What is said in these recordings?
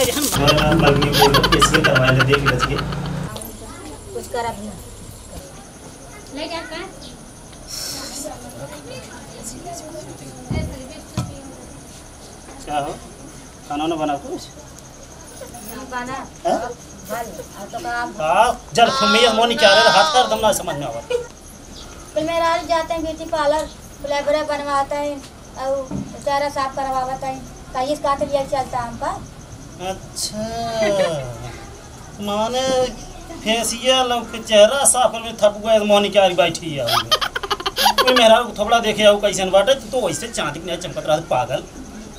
चप्पा हम मगनी को फेशियल करवा ले देख लच के कुछ कर अपना ले जा का क्या हो खाना ना बना कुछ बना तो काम जल फमिया मोनी क्या रे हाथ कर दम ना समझ में आवा फिर मेरा जाते हैं ब्यूटी पार्लर फ्लेवर बनवाता है और चेहरा साफ करवाता है कहीं इसका तो ये चलता है हमका। अच्छा माने फेशियल और चेहरा साफ कर थप गए मोनी क्या बैठी है कोई मेरा थोड़ा देखे आओ कैसन बाटे तो वैसे चांदी ने चमकत रहा पागल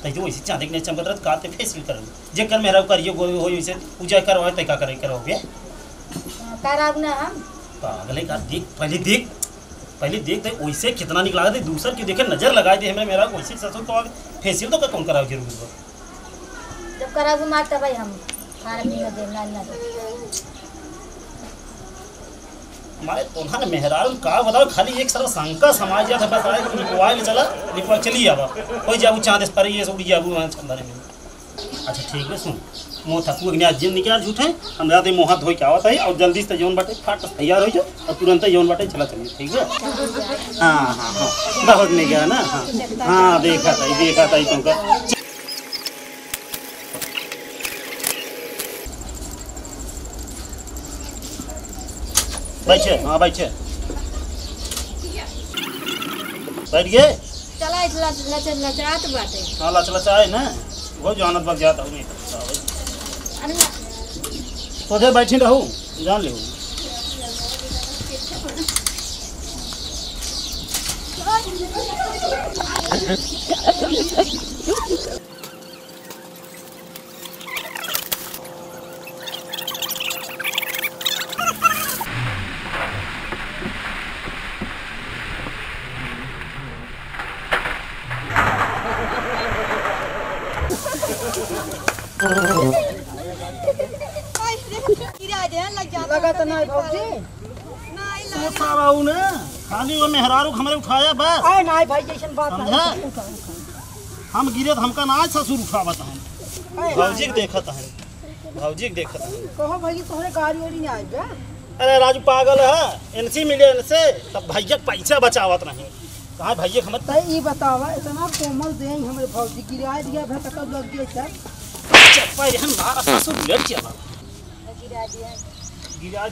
तई तो वैसे चांदी ने चमकत रहा काते फेशियल करू जे कर मेरा करियो गो हो वैसे पूजा करवाए तय का करे करोगे कराब ना हम पागल है का देख पहले देख दे वैसे कितना निकला दे दूसर के देखे नजर लगा दे हमें मेरा वैसे ससुर तो फेशियल तो का कौन कराओ जरूर जब कराब मारता भाई हम खाना पीना देना ना हमारे तुम्हारे मेहरान का बताओ खाली एक सारा शंका समाज जा था बस आए लिखवाए चला लिखवा चली आवा कोई जाबू चांद पर ये उड़ी जाबू अंदर में। अच्छा ठीक है सुन मोह थकू ने जिन निकाल झूठे हमरा दे मोह धोई के आवत है और जल्दी से जोन बाटे फाट तैयार हो जाओ और तुरंत जोन बाटे चला चलिए ठीक है। हां बहुत नहीं गया ना हां देखा था तुमका बैठे हाँ बैठे बैठ गए चला लचलचात बाटे हाँ लचलचाए ना वो जानत बग जाता हूँ तो बैठी रहूँ जान ले लगा तो नहीं भौजी खाली वो मेहरारू हमारे उठाया बस नहीं भाई जैसन बात नहीं हम गिरे तो हमका ना ससुर उठावत है भौजी के देखत है कहो भाई तोहरे गाड़ी वाड़ी नहीं आई बे अरे राजू पागल है इनसे मिले इनसे तब भैया पैसा बचावत नहीं कहाँ भैया हम ये बतावा इतना कोमल दे हमारे भौजी गिरा दिया भाई तक लग गया चप्पा हम मारा ससुर लेट चला गिरा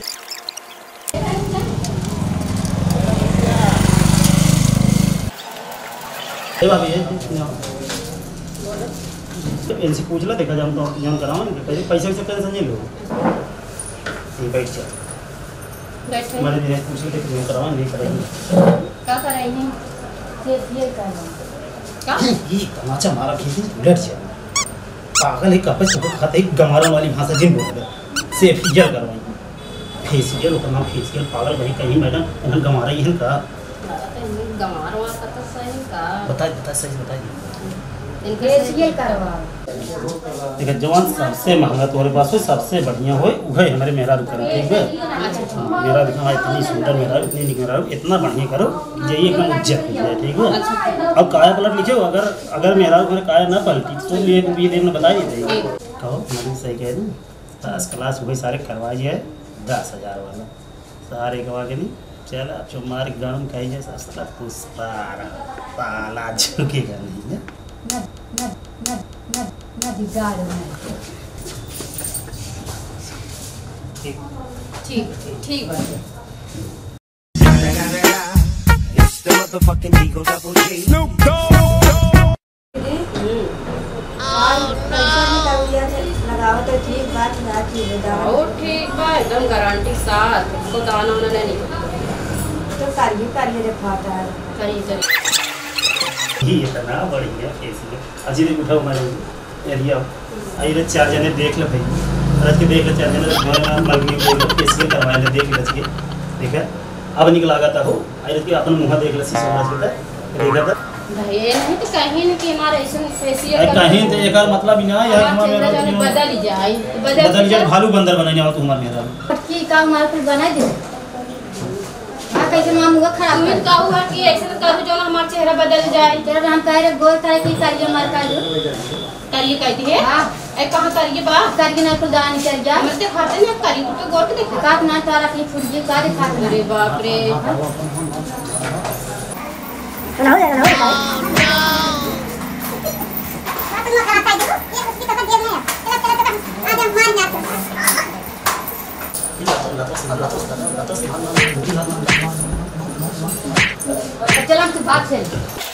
इनसे पूछ ला देखा जाम तो जाम कराओ पैसे पैसे समझे लो बैठ जा हमारे दिन पूछ के जाम कराओ नहीं कराएंगे क्या कराएंगे फेशियल करना ये तमाचा मारा खेती उलट जा पागल है कपड़े सब खाते गमारा वाली भाषा जिन बोल रहे से फेशियल करवाएंगे फेशियल करना फेशियल पागल भाई कहीं मैडम उन्हें गमारा ही का गमारा का तो सही का बता सही बता फेशियल करवा देखा जवान सबसे महंगा तुम्हारे पास हो सबसे बढ़िया हो वही हमारे मेहरा करो ठीक है मेरा दिखा इतनी सुंदर मेहरा इतनी निक मेहरा इतना बढ़िया करो ये एकदम इज्जत हो जाए ठीक है। अब काया पलट लिखे हो अगर मेहरा काया ना पलटी तो ये दिन में बता ही देगी कहो हमारी सही कह दूँ 10 क्लास वही सारे करवाइए 10,000 वाला सारे करवा के नहीं चल आप जो मार गरम खाई जाए सस्ता पुष्पारा पाला झुकेगा नहीं है ठीक बात है ठीक बा एकदम गारंटी साथ इसको दाना वाना नहीं तो करिए रे फाटा करिए ही इतना बढ़िया फेशियल अजी ने उठाओ मारे एरिया आई रे 4 जने देख ले भाई रज के देख ले 4 जने घर में मगनी को फेशियल करवा ले देख ले के देखा अब निकल आगा हो आई रे के अपन मुंह देख ले शीशा में देखा था भाई नहीं तो कहीं न कि हमारा ऐसा फेशियल कहीं तो एक मतलब ना यार हमारा बदल जाए भालू बंदर बनाने आओ तुम्हारे मेरा की का हमारे को बना दे हां कैसे मामूगा खराब तुम्हें का हुआ कि ऐसे करू जो हमारा चेहरा बदल जाए। तेरा हम कह रहे गोल करे की करिए मार का जो करिए कहती है। हां ए कहां करिए बा करके ना खुद दान चल जा मत खाते नहीं करिए तो गोर के देखा काट ना तारा की फुर्जी का दिखा दे। अरे बाप रे ना हो जाएगा ना हो चला तू भाग से